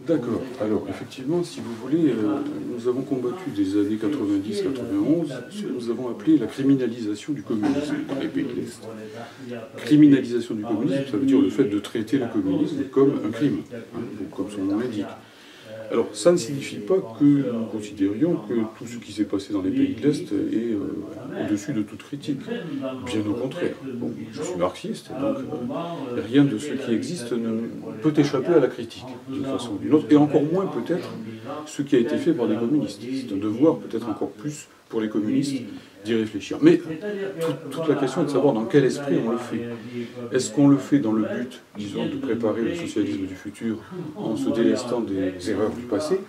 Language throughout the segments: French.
D'accord. Alors, effectivement, si vous voulez, nous avons combattu des années 90-91 ce que nous avons appelé la criminalisation du communisme dans les pays de l'Est. Criminalisation du communisme, ça veut dire le fait de traiter le communisme comme un crime, hein, comme son nom l'indique. Alors, ça ne signifie pas que nous considérions que tout ce qui s'est passé dans les pays de l'Est est au-dessus de toute critique. Bien au contraire. Bon, je suis marxiste, donc rien de ce qui existe ne peut échapper à la critique, d'une façon ou d'une autre, et encore moins peut-être ce qui a été fait par des communistes. C'est un devoir peut-être encore plus pour les communistes d'y réfléchir. Mais toute la question est de savoir dans quel esprit on le fait. Est-ce qu'on le fait dans le but, disons, de préparer le socialisme du futur en se délestant des erreurs du passé,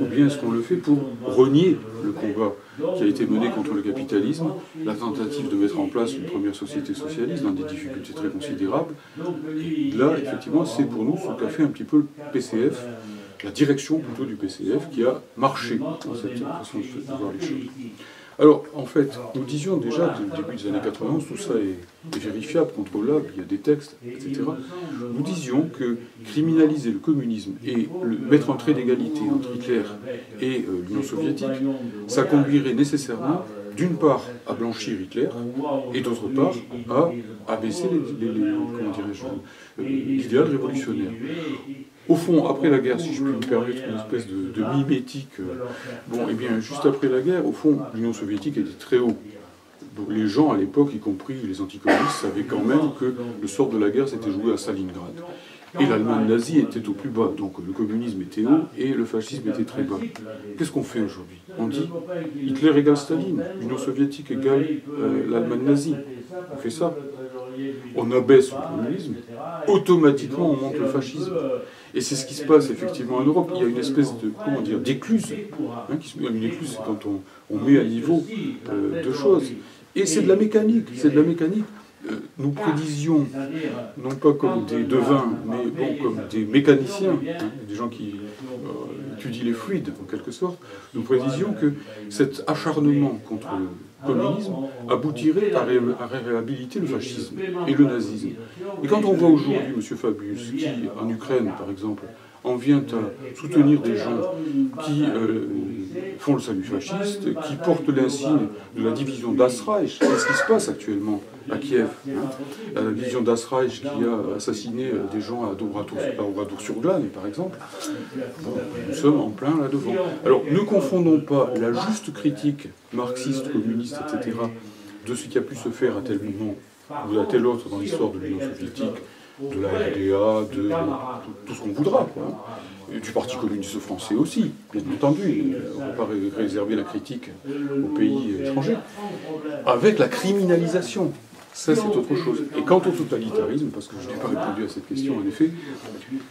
ou bien est-ce qu'on le fait pour renier le combat qui a été mené contre le capitalisme, la tentative de mettre en place une première société socialiste dans des difficultés très considérables. Et là, effectivement, c'est pour nous ce qu'a fait un petit peu le PCF, la direction plutôt du PCF, qui a marché dans cette façon de voir les choses. Alors, en fait, nous disions déjà, dès le début des années 91, tout ça est vérifiable, contrôlable, il y a des textes, etc. Nous disions que criminaliser le communisme et mettre en trait d'égalité entre Hitler et l'Union soviétique, ça conduirait nécessairement, d'une part, à blanchir Hitler, et d'autre part, à abaisser l'idéal révolutionnaire. Au fond, après la guerre, si je puis me permettre une espèce de mimétique, bon, eh bien, juste après la guerre, au fond, l'Union soviétique était très haut. Donc, les gens, à l'époque, y compris les anticommunistes, savaient quand même que le sort de la guerre s'était joué à Stalingrad. Et l'Allemagne nazie était au plus bas, donc le communisme était haut et le fascisme était très bas. Qu'est-ce qu'on fait aujourd'hui? On dit Hitler égale Staline, l'Union soviétique égale l'Allemagne nazie. On fait ça. On abaisse le communisme, automatiquement on monte le fascisme. Et c'est ce qui se passe effectivement en Europe. Il y a une espèce de, comment dire, d'écluse. Hein, une écluse, c'est quand on met à niveau deux choses. Et c'est de la mécanique, c'est de la mécanique. Nous prédisions, non pas comme des devins, mais bon, comme des mécaniciens, hein, des gens qui étudient les fluides, en quelque sorte, nous prédisions que cet acharnement contre le communisme aboutirait à réhabiliter le fascisme et le nazisme. Et quand on voit aujourd'hui M. Fabius, qui, en Ukraine, par exemple, en vient à soutenir des gens qui font le salut fasciste, qui portent l'insigne de la division d'Asreich. C'est ce qui se passe actuellement à Kiev. Hein. La division d'Asreich qui a assassiné des gens à Oradour-sur-Glane, par exemple. Bon, nous sommes en plein là-devant. Alors, ne confondons pas la juste critique marxiste, communiste, etc., de ce qui a pu se faire à tel moment ou à tel autre dans l'histoire de l'Union soviétique, de la RDA, de tout ce qu'on voudra, quoi. Et du Parti communiste français aussi, bien entendu. On ne va pas réserver la critique aux pays étrangers. Avec la criminalisation, ça c'est autre chose. Et quant au totalitarisme, parce que je n'ai pas répondu à cette question en effet,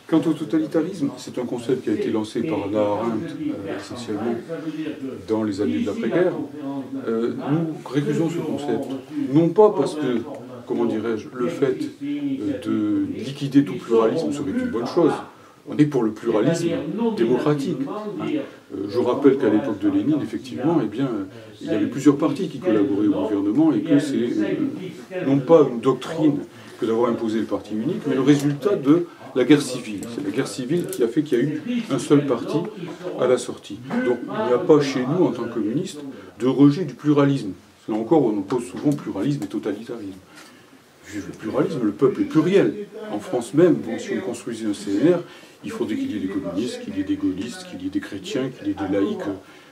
quant au totalitarisme, c'est un concept qui a été lancé par Hannah Arendt essentiellement dans les années de l'après-guerre. Nous récusons ce concept, non pas parce que, comment dirais-je, le fait de liquider tout pluralisme serait une bonne chose. On est pour le pluralisme démocratique. Hein. Je rappelle qu'à l'époque de Lénine, effectivement, eh bien, il y avait plusieurs partis qui collaboraient au gouvernement et que c'est non pas une doctrine que d'avoir imposé le parti unique, mais le résultat de la guerre civile. C'est la guerre civile qui a fait qu'il y a eu un seul parti à la sortie. Donc il n'y a pas chez nous, en tant que communistes, de rejet du pluralisme. Là encore, on oppose souvent pluralisme et totalitarisme. Vive le pluralisme, le peuple est pluriel. En France même, bon, si on construisait un CNR, il faudrait qu'il y ait des communistes, qu'il y ait des gaullistes, qu'il y ait des chrétiens, qu'il y ait des laïcs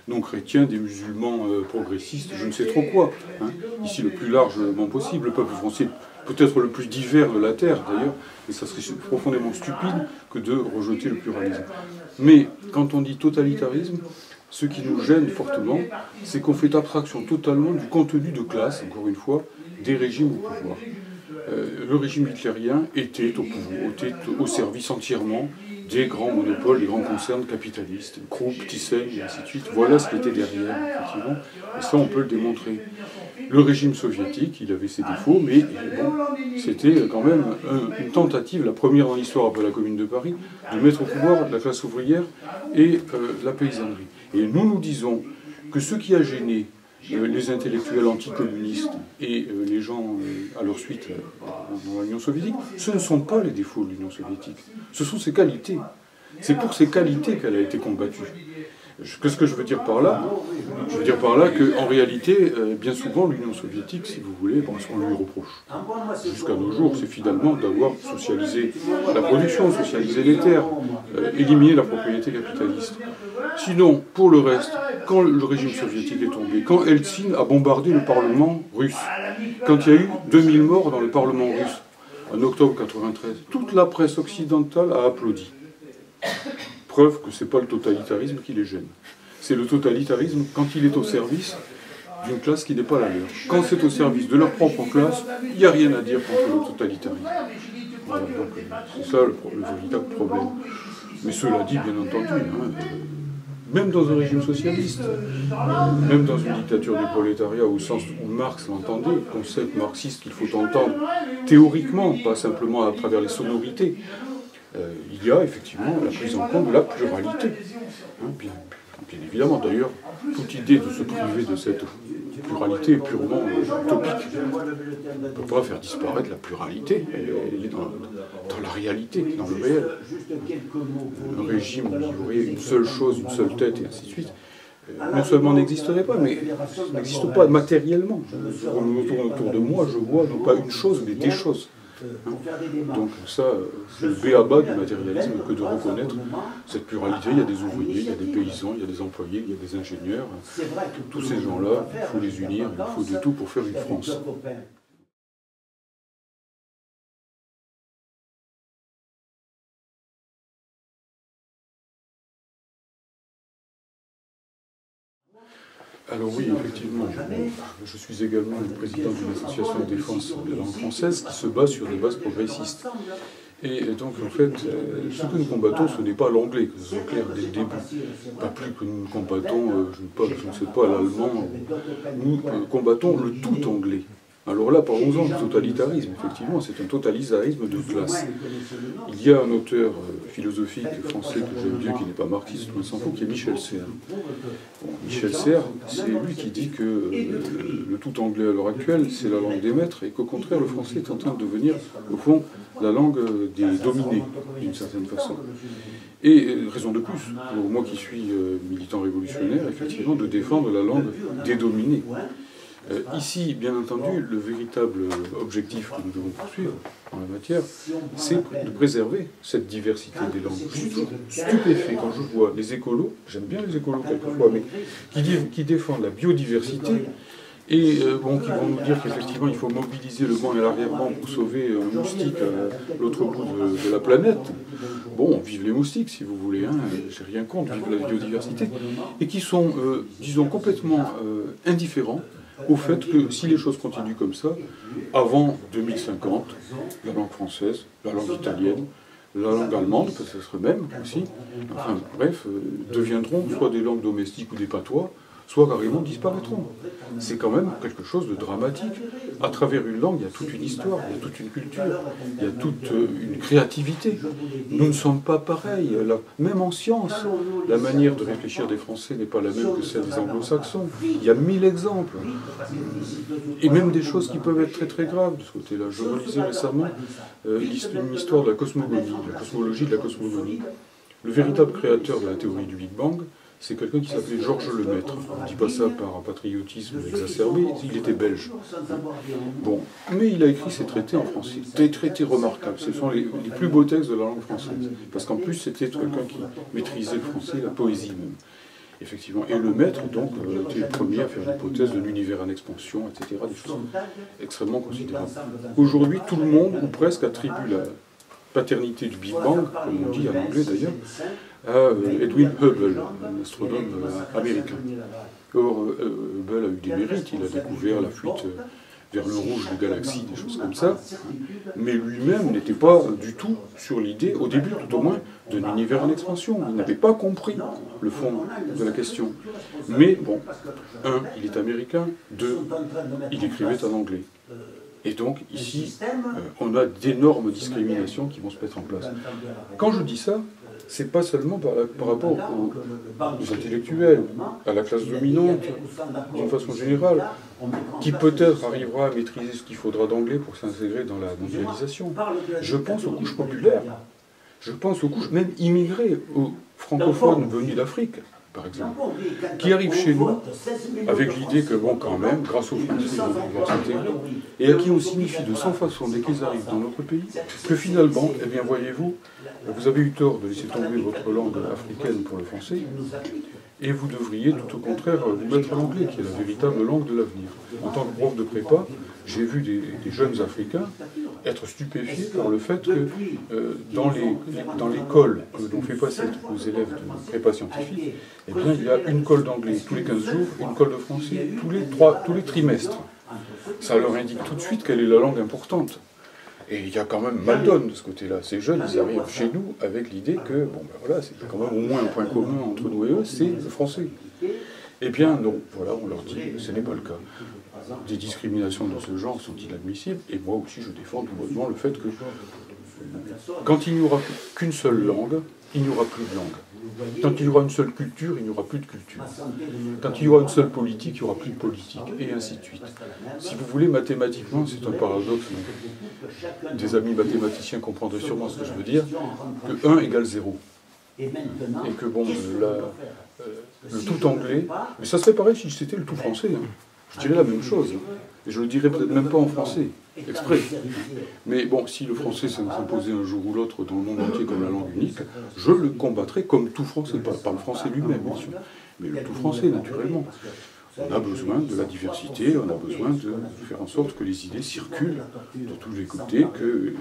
non chrétiens, des musulmans progressistes, je ne sais trop quoi. Hein. Ici, le plus largement possible. Le peuple français, peut-être le plus divers de la Terre, d'ailleurs, et ça serait profondément stupide que de rejeter le pluralisme. Mais quand on dit totalitarisme, ce qui nous gêne fortement, c'est qu'on fait abstraction totalement du contenu de classe, encore une fois, des régimes au pouvoir. Le régime hitlérien était au pouvoir, était au service entièrement des grands monopoles, des grands concerns capitalistes, Krupp, Thyssen, et ainsi de suite. Voilà ce qui était derrière, effectivement, et ça on peut le démontrer. Le régime soviétique, il avait ses défauts, mais bon, c'était quand même une tentative, la première dans l'histoire après la Commune de Paris, de mettre au pouvoir la classe ouvrière et la paysannerie. Et nous disons que ce qui a gêné les intellectuels anticommunistes et les gens à leur suite dans l'Union soviétique, ce ne sont pas les défauts de l'Union soviétique, ce sont ses qualités. C'est pour ses qualités qu'elle a été combattue. Qu'est-ce que je veux dire par là? Je veux dire par là qu'en réalité, bien souvent, l'Union soviétique, si vous voulez, bon, ce qu'on lui reproche jusqu'à nos jours, c'est finalement d'avoir socialisé la production, socialisé les terres, éliminé la propriété capitaliste. Sinon, pour le reste, quand le régime soviétique est tombé, quand Eltsine a bombardé le Parlement russe, quand il y a eu 2000 morts dans le Parlement russe, en octobre 1993, toute la presse occidentale a applaudi. Preuve que ce n'est pas le totalitarisme qui les gêne. C'est le totalitarisme quand il est au service d'une classe qui n'est pas la leur. Quand c'est au service de leur propre classe, il n'y a rien à dire contre le totalitarisme. Voilà, donc c'est ça le véritable problème. Mais cela dit, bien entendu, même dans un régime socialiste, même dans une dictature du prolétariat au sens où Marx l'entendait, le concept marxiste qu'il faut entendre théoriquement, pas simplement à travers les sonorités, il y a effectivement la prise en compte de la pluralité. Bien évidemment, d'ailleurs, toute idée de se priver de cette pluralité est purement utopique. On ne peut pas faire disparaître la pluralité, elle est dans la réalité, dans le réel. Un régime où il y aurait une seule chose, une seule tête, et ainsi de suite, non seulement n'existerait pas, mais n'existe pas matériellement. Je retourne autour de moi, je vois non pas une chose, mais des choses. Donc ça, c'est le b.a.-ba du matérialisme que de reconnaître cette pluralité. Il y a des ouvriers, il y a des paysans, il y a des employés, il y a des ingénieurs. Tous ces gens-là, il faut les unir, il faut de tout pour faire une France. Alors oui, effectivement, je suis également le président d'une association de défense de la langue française qui se base sur des bases progressistes. Et donc, en fait, ce que nous combattons, ce n'est pas l'anglais, que ce soit clair dès le début. Pas plus que nous combattons, je ne sais pas, l'allemand. Nous combattons le tout anglais. Alors là, parlons-en du totalitarisme. Effectivement, c'est un totalitarisme de classe. Il y a un auteur philosophique français que j'aime bien, qui n'est pas marxiste, mais s'en fout, qui est Michel Serres. Bon, Michel Serres, c'est lui qui dit que le tout anglais à l'heure actuelle, c'est la langue des maîtres, et qu'au contraire, le français est en train de devenir, au fond, la langue des dominés, d'une certaine façon. Et raison de plus, pour moi qui suis militant révolutionnaire, effectivement, de défendre la langue des dominés. Ici, bien entendu, le véritable objectif que nous devons poursuivre en la matière, c'est de préserver cette diversité des langues. Je suis toujours stupéfait quand je vois les écolos, j'aime bien les écolos quelquefois, mais qui défendent la biodiversité et bon, qui vont nous dire qu'effectivement il faut mobiliser le banc et l'arrière-banc pour sauver un moustique à l'autre bout de la planète. Bon, vive les moustiques si vous voulez, hein, j'ai rien contre, vive la biodiversité, et qui sont, disons, complètement indifférents au fait que si les choses continuent comme ça, avant 2050, la langue française, la langue italienne, la langue allemande, peut-être même aussi, enfin bref, deviendront soit des langues domestiques ou des patois, soit carrément disparaîtront. C'est quand même quelque chose de dramatique. À travers une langue, il y a toute une histoire, il y a toute une culture, il y a toute une créativité. Nous ne sommes pas pareils. Même en science, la manière de réfléchir des Français n'est pas la même que celle des Anglo-Saxons. Il y a 1000 exemples. Et même des choses qui peuvent être très très graves de ce côté-là. Je relisais récemment une histoire de la cosmogonie, la cosmologie de la cosmogonie. Le véritable créateur de la théorie du Big Bang, c'est quelqu'un qui s'appelait Georges Lemaître. Je ne dis pas ça par un patriotisme exacerbé, il était belge. Bon, mais il a écrit ses traités en français, des traités remarquables. Ce sont les plus beaux textes de la langue française. Parce qu'en plus, c'était quelqu'un qui maîtrisait le français, la poésie même. Effectivement. Et Lemaître, donc, était le premier à faire l'hypothèse de l'univers en expansion, etc. Des choses extrêmement considérables. Aujourd'hui, tout le monde, ou presque, attribue la paternité du Big Bang, comme on dit en anglais d'ailleurs, à Edwin Hubble, un astronome américain. Or, Hubble a eu des mérites, il a découvert la fuite vers le rouge des galaxies, des choses comme ça, mais lui-même n'était pas du tout sur l'idée, au début tout au moins, d'un univers en expansion. Il n'avait pas compris le fond de la question. Mais bon, un, il est américain, deux, il écrivait en anglais. Et donc, ici, on a d'énormes discriminations qui vont se mettre en place. Quand je dis ça, c'est pas seulement par rapport aux intellectuels, à la classe dominante, d'une façon générale, qui peut-être arrivera à maîtriser ce qu'il faudra d'anglais pour s'intégrer dans la mondialisation. Je pense aux couches populaires. Je pense aux couches même immigrées, aux francophones venus d'Afrique, par exemple, qui arrivent chez nous avec l'idée que, bon, quand même, grâce aux Français, ils vont pouvoir s'intégrer, et à qui on signifie de 100 façons, dès qu'ils arrivent dans notre pays, que finalement, eh bien, voyez-vous, vous avez eu tort de laisser tomber votre langue africaine pour le français, et vous devriez, tout au contraire, vous mettre à l'anglais, qui est la véritable langue de l'avenir. En tant que prof de prépa, j'ai vu des jeunes Africains être stupéfiés par le fait que dans l'école dont fait passer aux élèves de prépa scientifique, eh bien, il y a une colle d'anglais tous les 15 jours, une colle de français tous les trimestres. Ça leur indique tout de suite quelle est la langue importante. Et il y a quand même mal donne de ce côté-là. Ces jeunes, ils arrivent chez nous avec l'idée que, bon ben voilà, c'est quand même au moins un point commun entre nous et eux, c'est le français. Eh bien non, voilà, on leur dit, ce n'est pas le cas. Des discriminations de ce genre sont inadmissibles, et moi aussi je défends douloureusement le fait que quand il n'y aura qu'une seule langue, il n'y aura plus de langue. Quand il y aura une seule culture, il n'y aura plus de culture. Quand il y aura une seule politique, il n'y aura plus de politique, et ainsi de suite. Si vous voulez, mathématiquement, c'est un paradoxe, des amis mathématiciens comprendraient sûrement ce que je veux dire, que 1 égale 0. Et que bon, le tout anglais, mais ça serait pareil si c'était le tout français. Hein. Je dirais la même chose. Et je le dirais peut-être même pas en français, exprès. Mais bon, si le français s'imposait un jour ou l'autre dans le monde entier comme la langue unique, je le combattrais comme tout français, pas le français lui-même, bien sûr, mais le tout français, naturellement. On a besoin de la diversité, on a besoin de faire en sorte que les idées circulent de tous les côtés, que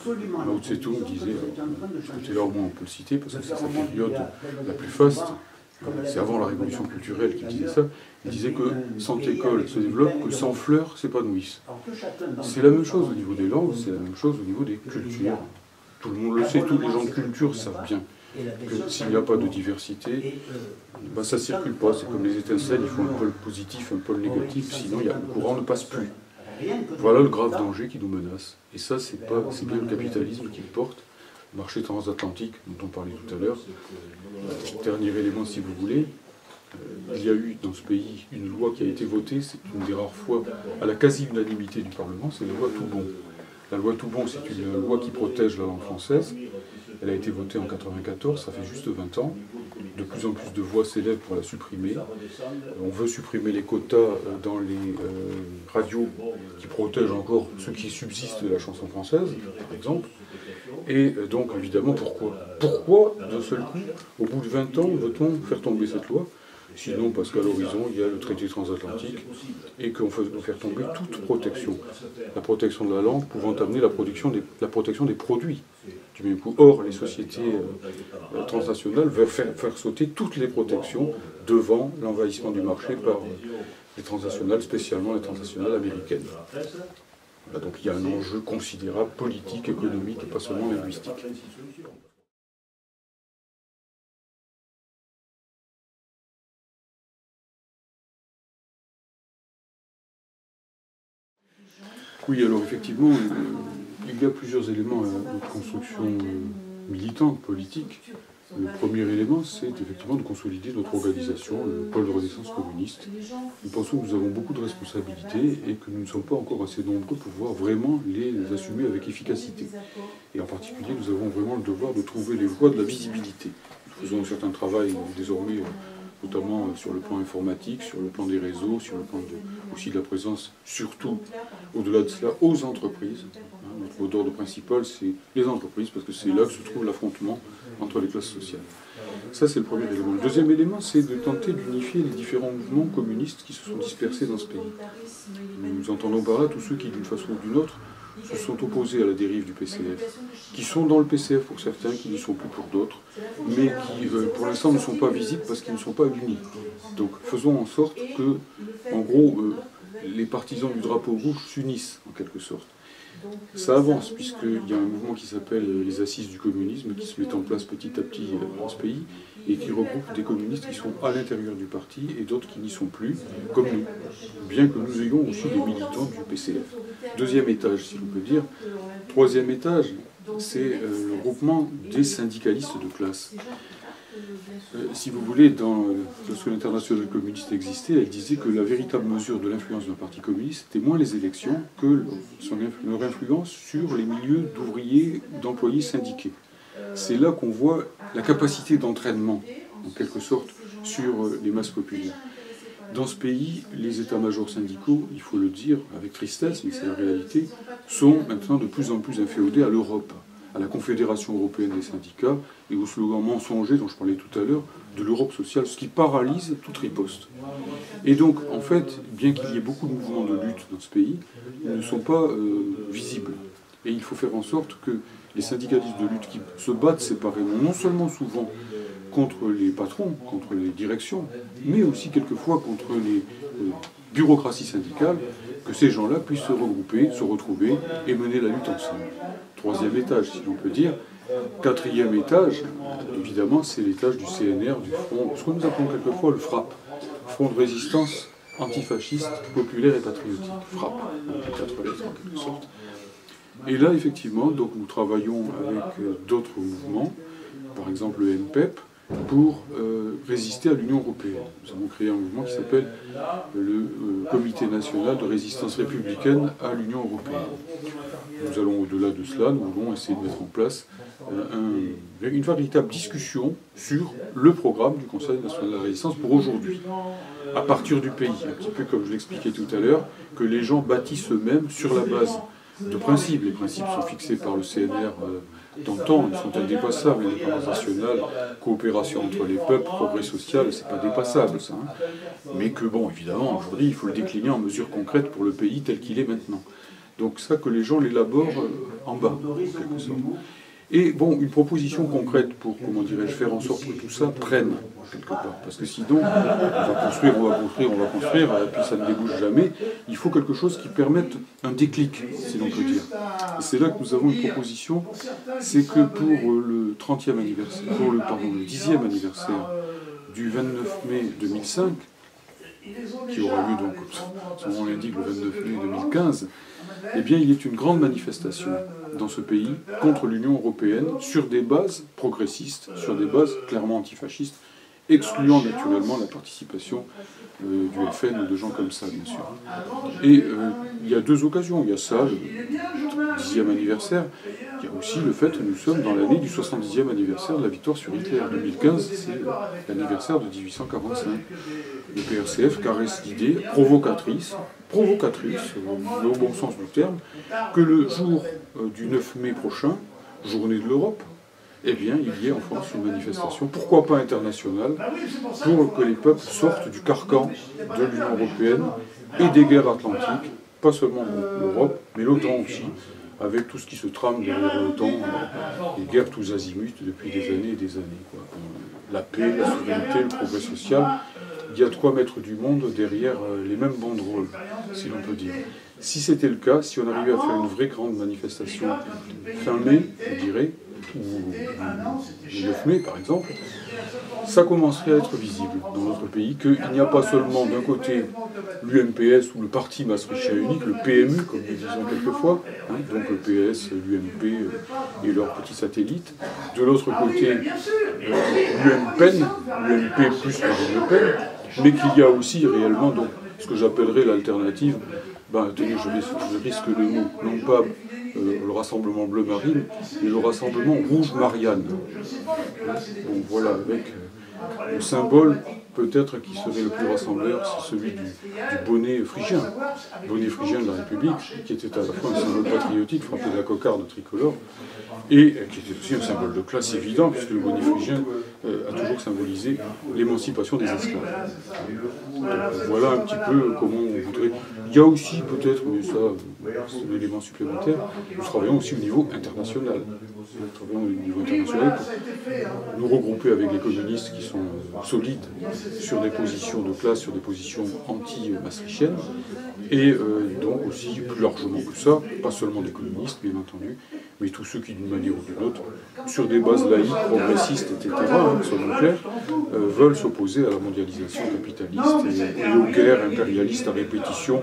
Mao Tse-tung disait, ce côté-là au moins on peut le citer, parce que c'est sa période la plus faste, c'est avant la révolution culturelle qu'il disait ça, il disait que sans école se développe, que sans fleurs s'épanouissent. C'est la même chose au niveau des langues, c'est la même chose au niveau des cultures. Tout le monde le sait, tous les gens de culture savent bien que s'il n'y a pas de diversité, ben ça ne circule pas. C'est comme les étincelles, il faut un pôle positif, un pôle négatif, sinon le courant ne passe plus. Voilà le grave danger qui nous menace. Et ça, c'est bien le capitalisme qui le porte. Le marché transatlantique, dont on parlait tout à l'heure. Dernier élément, si vous voulez, il y a eu dans ce pays une loi qui a été votée, c'est une des rares fois à la quasi-unanimité du Parlement, c'est la loi Toubon. La loi Toubon, c'est une loi qui protège la langue française. Elle a été votée en 1994, ça fait juste 20 ans. De plus en plus de voix s'élèvent pour la supprimer. On veut supprimer les quotas dans les radios qui protègent encore ceux qui subsistent de la chanson française, par exemple. Et donc, évidemment, pourquoi d'un seul coup, au bout de 20 ans, veut-on faire tomber cette loi? Sinon, parce qu'à l'horizon, il y a le traité transatlantique et qu'on veut faire tomber toute protection. La protection de la langue pouvant amener la protection des produits du même coup. Or, les sociétés transnationales veulent faire sauter toutes les protections devant l'envahissement du marché par les transnationales, spécialement les transnationales américaines. Voilà, donc il y a un enjeu considérable, politique, économique et pas seulement linguistique. Oui, alors effectivement, il y a plusieurs éléments de construction militante, politique. Le premier élément, c'est effectivement de consolider notre organisation, le pôle de renaissance communiste. Nous pensons que nous avons beaucoup de responsabilités et que nous ne sommes pas encore assez nombreux pour pouvoir vraiment les assumer avec efficacité. Et en particulier, nous avons vraiment le devoir de trouver les voies de la visibilité. Nous faisons un certain travail désormais, notamment sur le plan informatique, sur le plan des réseaux, sur le plan aussi de la présence, surtout, au-delà de cela, aux entreprises. Notre mot d'ordre principal, c'est les entreprises, parce que c'est là que se trouve l'affrontement entre les classes sociales. Ça, c'est le premier élément. Le deuxième élément, c'est de tenter d'unifier les différents mouvements communistes qui se sont dispersés dans ce pays. Nous entendons par là tous ceux qui, d'une façon ou d'une autre, se sont opposés à la dérive du PCF, qui sont dans le PCF pour certains, qui n'y sont plus pour d'autres, mais qui, pour l'instant, ne sont pas visibles parce qu'ils ne sont pas unis. Donc, faisons en sorte que, en gros, les partisans du drapeau rouge s'unissent, en quelque sorte. Ça avance, puisqu'il y a un mouvement qui s'appelle les Assises du communisme, qui se met en place petit à petit dans ce pays, et qui regroupe des communistes qui sont à l'intérieur du parti, et d'autres qui n'y sont plus, comme nous, bien que nous ayons aussi des militants du PCF. Deuxième étage, si l'on peut dire. Troisième étage, c'est le regroupement des syndicalistes de classe. Si vous voulez, lorsque l'internationale communiste existait, elle disait que la véritable mesure de l'influence d'un parti communiste était moins les élections que leur influence sur les milieux d'ouvriers, d'employés syndiqués. C'est là qu'on voit la capacité d'entraînement, en quelque sorte, sur les masses populaires. Dans ce pays, les états-majors syndicaux, il faut le dire avec tristesse, mais c'est la réalité, sont maintenant de plus en plus inféodés à l'Europe, à la Confédération européenne des syndicats et au slogan mensonger dont je parlais tout à l'heure, de l'Europe sociale, ce qui paralyse toute riposte. Et donc, en fait, bien qu'il y ait beaucoup de mouvements de lutte dans ce pays, ils ne sont pas visibles. Et il faut faire en sorte que les syndicalistes de lutte qui se battent séparément, non seulement souvent contre les patrons, contre les directions, mais aussi quelquefois contre les bureaucraties syndicales, que ces gens-là puissent se regrouper, se retrouver et mener la lutte ensemble. Troisième étage, si l'on peut dire. Quatrième étage, évidemment, c'est l'étage du CNR, du Front, ce que nous appelons quelquefois le FRAPP, Front de résistance antifasciste, populaire et patriotique. FRAPP, quatre lettres en quelque sorte. Et là, effectivement, donc, nous travaillons avec d'autres mouvements, par exemple le MPEP, pour résister à l'Union européenne. Nous avons créé un mouvement qui s'appelle le Comité national de résistance républicaine à l'Union européenne. Nous allons au-delà de cela, nous voulons essayer de mettre en place une véritable discussion sur le programme du Conseil national de la résistance pour aujourd'hui, à partir du pays, un petit peu comme je l'expliquais tout à l'heure, que les gens bâtissent eux-mêmes sur la base de principes. Les principes sont fixés par le CNR d'antan, ils sont indépassables, l'indépendance nationale, coopération entre les peuples, progrès social, c'est pas dépassable ça. Mais que bon, évidemment, aujourd'hui, il faut le décliner en mesures concrètes pour le pays tel qu'il est maintenant. Donc ça, que les gens l'élaborent en bas, en quelque sorte. Et bon, une proposition concrète pour, comment dirais-je, faire en sorte que tout ça prenne, quelque part. Parce que sinon, on va construire, et puis ça ne débouche jamais. Il faut quelque chose qui permette un déclic, si l'on peut dire. Et c'est là que nous avons une proposition, c'est que pour le 30e anniversaire, le 10e anniversaire du 29 mai 2005, qui aura lieu donc, son nom l'indique, le 29 mai 2015, eh bien, il y a une grande manifestation dans ce pays contre l'Union européenne sur des bases progressistes, sur des bases clairement antifascistes, excluant naturellement la participation du FN ou de gens comme ça, bien sûr. Et il y a deux occasions. Il y a ça, le 10e anniversaire. Il y a aussi le fait que nous sommes dans l'année du 70e anniversaire de la victoire sur Hitler. 2015, c'est l'anniversaire de 1845. Le PRCF caresse l'idée provocatrice, au bon sens du terme, que le jour du 9 mai prochain, journée de l'Europe, eh bien, il y ait en France une manifestation, pourquoi pas internationale, pour que les peuples sortent du carcan de l'Union européenne et des guerres atlantiques, pas seulement l'Europe, mais l'OTAN aussi, avec tout ce qui se trame derrière l'OTAN, les guerres tous azimuts depuis des années et des années, quoi. La paix, la souveraineté, le progrès social, il y a de quoi mettre du monde derrière les mêmes banderoles, si l'on peut dire. Si c'était le cas, si on arrivait à faire une vraie grande manifestation fin mai, je dirais, ou le 9 mai par exemple, ça commencerait à être visible dans notre pays, qu'il n'y a pas seulement d'un côté l'UMPS ou le parti maastrichtien unique, le PMU comme nous disons quelquefois, hein, donc le PS, l'UMP et leurs petits satellites, de l'autre côté l'UMPEN, l'UMP plus Marine Le Pen, mais qu'il y a aussi réellement donc, ce que j'appellerais l'alternative, tenez, je risque le mot, non pas le rassemblement bleu marine, mais le rassemblement rouge Marianne. Donc voilà, avec le symbole peut-être qui serait le plus rassembleur, c'est celui du bonnet phrygien de la République, qui était à la fois un symbole patriotique frappé de la cocarde tricolore, et qui était aussi un symbole de classe évident, puisque le bonnet phrygien a toujours symbolisé l'émancipation des esclaves. Donc, voilà un petit peu comment on voudrait... Il y a aussi peut-être, mais ça c'est un élément supplémentaire, nous travaillons aussi au niveau international. Nous travaillons au niveau international pour nous regrouper avec les communistes qui sont solides sur des positions de classe, sur des positions anti-maastrichtiennes, et donc aussi plus largement que ça, pas seulement des communistes bien entendu, mais tous ceux qui d'une manière ou d'une autre, sur des bases laïques, progressistes, etc., soyons clairs, veulent s'opposer à la mondialisation capitaliste et aux guerres impérialistes à répétition,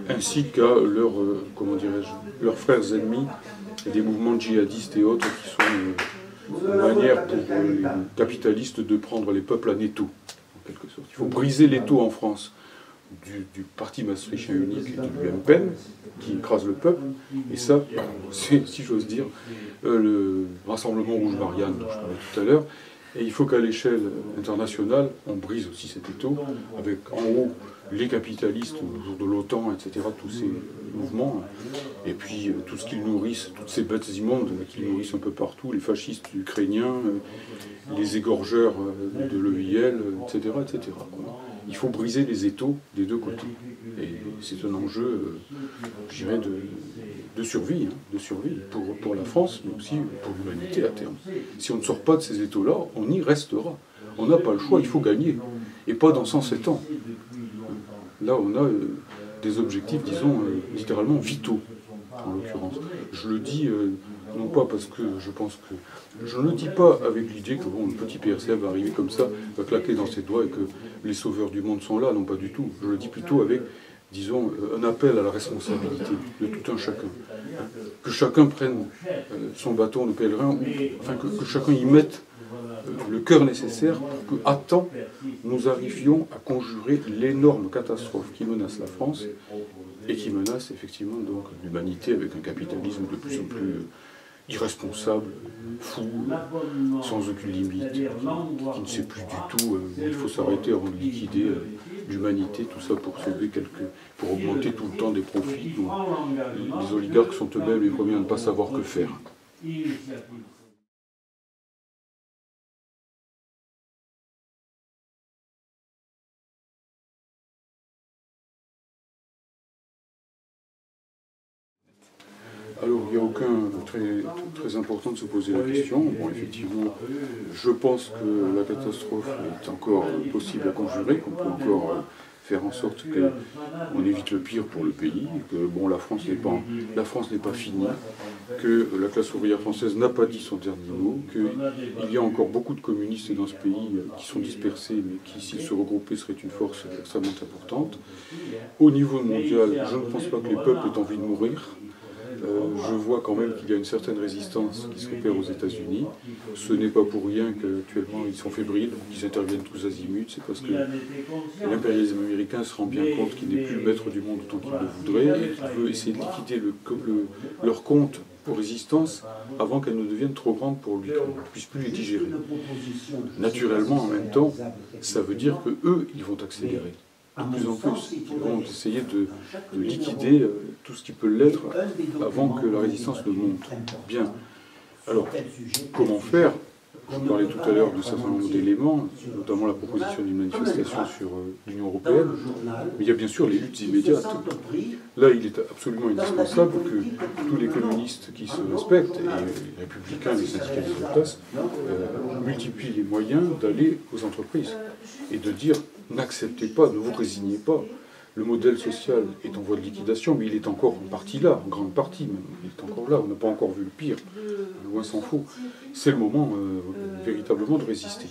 ainsi qu'à leurs frères ennemis, des mouvements djihadistes et autres qui sont une manière pour les capitalistes de prendre les peuples en étau, en quelque sorte. Il faut briser l'étau en France du parti maastrichtien unique et du UMPN, qui écrase le peuple, et ça, c'est, si j'ose dire, le Rassemblement Rouge Marianne dont je parlais tout à l'heure, et il faut qu'à l'échelle internationale, on brise aussi cet étau, avec en haut les capitalistes autour de l'OTAN, etc., tous ces mouvements, et puis tout ce qu'ils nourrissent, toutes ces bêtes immondes qu'ils nourrissent un peu partout, les fascistes ukrainiens, les égorgeurs de l'EIL, etc., etc. Il faut briser les étaux des deux côtés. Et c'est un enjeu, je dirais, de survie, pour la France, mais aussi pour l'humanité à terme. Si on ne sort pas de ces étaux-là, on y restera. On n'a pas le choix, il faut gagner. Et pas dans 107 ans. Là, on a des objectifs, disons, littéralement vitaux, en l'occurrence. Je le dis, non pas parce que je pense que... Je ne le dis pas avec l'idée que bon, le petit PRCF va arriver comme ça, va claquer dans ses doigts et que les sauveurs du monde sont là, non pas du tout. Je le dis plutôt avec, disons, un appel à la responsabilité de tout un chacun. Que chacun prenne son bâton de pèlerin, ou, enfin que chacun y mette le cœur nécessaire pour qu'à temps, nous arrivions à conjurer l'énorme catastrophe qui menace la France et qui menace effectivement donc l'humanité avec un capitalisme de plus en plus irresponsable, fou, sans aucune limite, qui ne sait plus du tout où il faut s'arrêter avant de liquider l'humanité, tout ça pour sauver pour augmenter tout le temps des profits dont les oligarques sont eux-mêmes les premiers à ne pas savoir que faire. Alors, il n'y a aucun très important de se poser la question. Bon, effectivement, je pense que la catastrophe est encore possible à conjurer, qu'on peut encore faire en sorte qu'on évite le pire pour le pays, que bon, la France n'est pas finie, que la classe ouvrière française n'a pas dit son dernier mot, qu'il y a encore beaucoup de communistes dans ce pays qui sont dispersés, mais qui, s'ils se regroupaient, seraient une force extrêmement importante. Au niveau mondial, je ne pense pas que les peuples aient envie de mourir. Je vois quand même qu'il y a une certaine résistance qui se repère aux États-Unis. Ce n'est pas pour rien qu'actuellement ils sont fébriles, qu'ils interviennent tous azimuts. C'est parce que l'impérialisme américain se rend bien compte qu'il n'est plus le maître du monde autant qu'il le voudrait et qu'il veut essayer de liquider leur compte aux résistances avant qu'elles ne deviennent trop grandes pour lui, qu'on ne puisse plus les digérer. Naturellement, en même temps, ça veut dire qu'eux, ils vont accélérer. De plus en plus, ils vont essayer de liquider tout ce qui peut l'être avant que la résistance ne monte. Bien. Alors, comment faire? Je parlais tout à l'heure de certain nombre d'éléments, notamment la proposition d'une manifestation sur l'Union européenne, mais il y a bien sûr les luttes immédiates. Là, il est absolument indispensable que tous les communistes qui se respectent, et les républicains, les syndicalistes de place, multiplient les moyens d'aller aux entreprises et de dire n'acceptez pas, ne vous résignez pas. Le modèle social est en voie de liquidation, mais il est encore en partie là, en grande partie même. Il est encore là, on n'a pas encore vu le pire, loin s'en faut. C'est le moment véritablement de résister.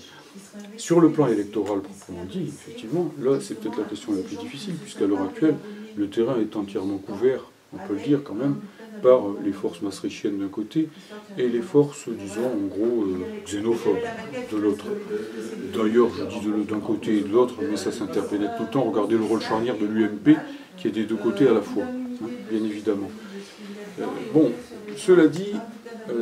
Sur le plan électoral proprement dit, effectivement, là c'est peut-être la question la plus difficile, puisqu'à l'heure actuelle, le terrain est entièrement couvert, on peut le dire quand même, par les forces maastrichtiennes d'un côté et les forces, disons, en gros, xénophobes de l'autre. D'ailleurs, je dis d'un côté et de l'autre, mais ça s'interpénètre tout le temps. Regardez le rôle charnière de l'UMP, qui est des deux côtés à la fois, hein, bien évidemment. Bon, cela dit,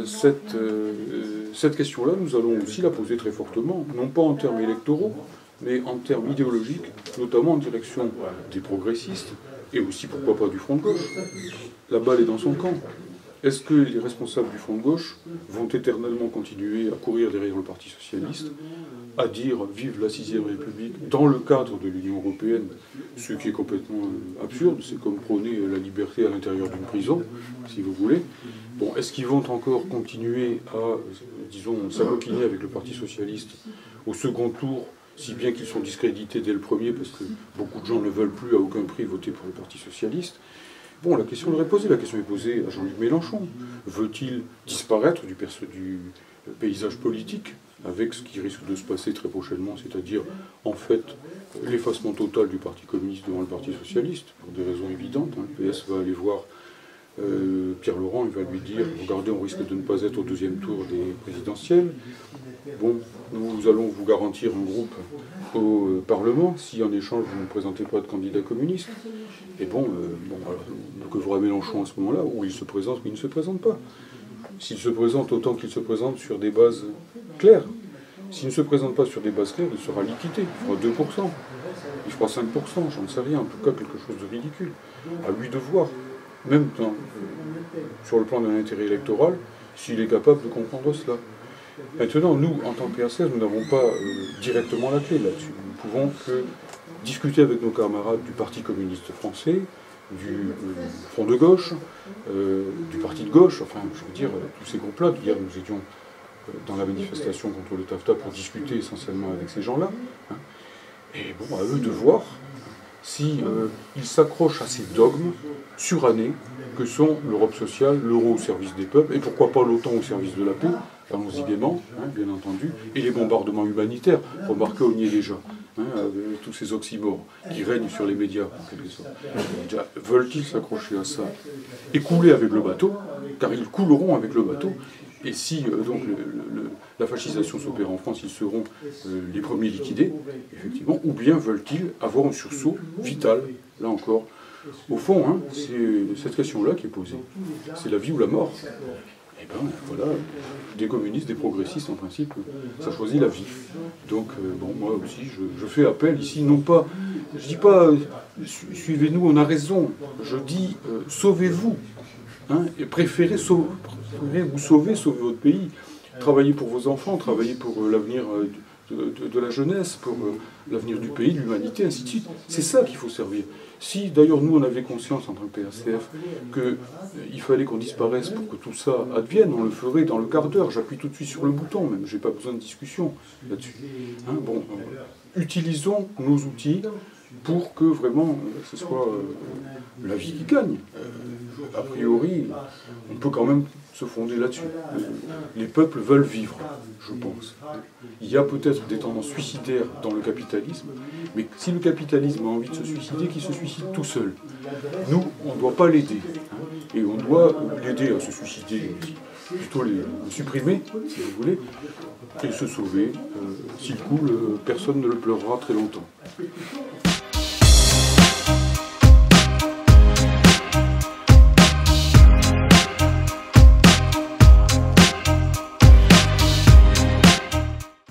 cette question-là, nous allons aussi la poser très fortement, non pas en termes électoraux, mais en termes idéologiques, notamment en direction des progressistes, et aussi, pourquoi pas, du front de gauche. La balle est dans son camp. Est-ce que les responsables du front de gauche vont éternellement continuer à courir derrière le Parti socialiste, à dire « vive la 6ème République » dans le cadre de l'Union européenne, ce qui est complètement absurde, c'est comme prôner la liberté à l'intérieur d'une prison, si vous voulez. Bon, est-ce qu'ils vont encore continuer à, disons, s'acoquiner avec le Parti socialiste au second tour, si bien qu'ils sont discrédités dès le premier, parce que beaucoup de gens ne veulent plus à aucun prix voter pour le Parti socialiste? Bon, la question est posée à Jean-Luc Mélenchon. Veut-il disparaître du paysage politique avec ce qui risque de se passer très prochainement, c'est-à-dire, en fait, l'effacement total du Parti communiste devant le Parti socialiste, pour des raisons évidentes. Le PS va aller voir Pierre Laurent, il va lui dire « Regardez, on risque de ne pas être au deuxième tour des présidentielles. Bon, nous allons vous garantir un groupe au Parlement si en échange vous ne présentez pas de candidat communiste. » Et bon, alors, que fera Mélenchon à ce moment-là, où il se présente ou il ne se présente pas. S'il se présente, autant qu'il se présente sur des bases claires. S'il ne se présente pas sur des bases claires, il sera liquidé. Il fera 2%, il fera 5%, j'en sais rien. En tout cas, quelque chose de ridicule. À lui de voir, même sur le plan de l'intérêt électoral, s'il est capable de comprendre cela. Maintenant, nous, en tant que PRCS, nous n'avons pas directement la clé là-dessus. Nous ne pouvons que discuter avec nos camarades du Parti communiste français, du Front de gauche, du Parti de gauche, enfin, je veux dire, tous ces groupes-là. Hier, nous étions dans la manifestation contre le TAFTA pour discuter essentiellement avec ces gens-là. Hein. Et bon, à eux de voir si ils s'accrochent à ces dogmes surannés que sont l'Europe sociale, l'euro au service des peuples, et pourquoi pas l'OTAN au service de la paix, allons-y gaiement, hein, bien entendu, et les bombardements humanitaires, remarquez, on y est déjà, hein, avec tous ces oxymores qui règnent sur les médias, en quelque sorte. Veulent-ils s'accrocher à ça et couler avec le bateau, car ils couleront avec le bateau, et si donc la fascisation s'opère en France, ils seront les premiers liquidés, effectivement, ou bien veulent-ils avoir un sursaut vital, là encore. Au fond, hein, c'est cette question-là qui est posée. C'est la vie ou la mort. Et bien voilà, des communistes, des progressistes, en principe, ça choisit la vie. Donc, bon, moi aussi, je fais appel ici, non pas, je dis pas, suivez-nous, on a raison, je dis, sauvez-vous, hein, et préférez vous sauver votre pays. Travaillez pour vos enfants, travaillez pour l'avenir de la jeunesse, pour l'avenir du pays, de l'humanité, ainsi de suite. C'est ça qu'il faut servir. Si d'ailleurs nous on avait conscience en tant que PRCF qu'il fallait qu'on disparaisse pour que tout ça advienne, on le ferait dans le quart d'heure. J'appuie tout de suite sur le bouton, même j'ai pas besoin de discussion là-dessus. Hein, bon, utilisons nos outils pour que vraiment ce soit la vie qui gagne. A priori, on peut quand même se fonder là-dessus. Les peuples veulent vivre, je pense. Il y a peut-être des tendances suicidaires dans le capitalisme, mais si le capitalisme a envie de se suicider, qu'il se suicide tout seul. Nous, on ne doit pas l'aider. Hein, et on doit l'aider à se suicider, plutôt le supprimer, si vous voulez, et se sauver. S'il coule, personne ne le pleurera très longtemps.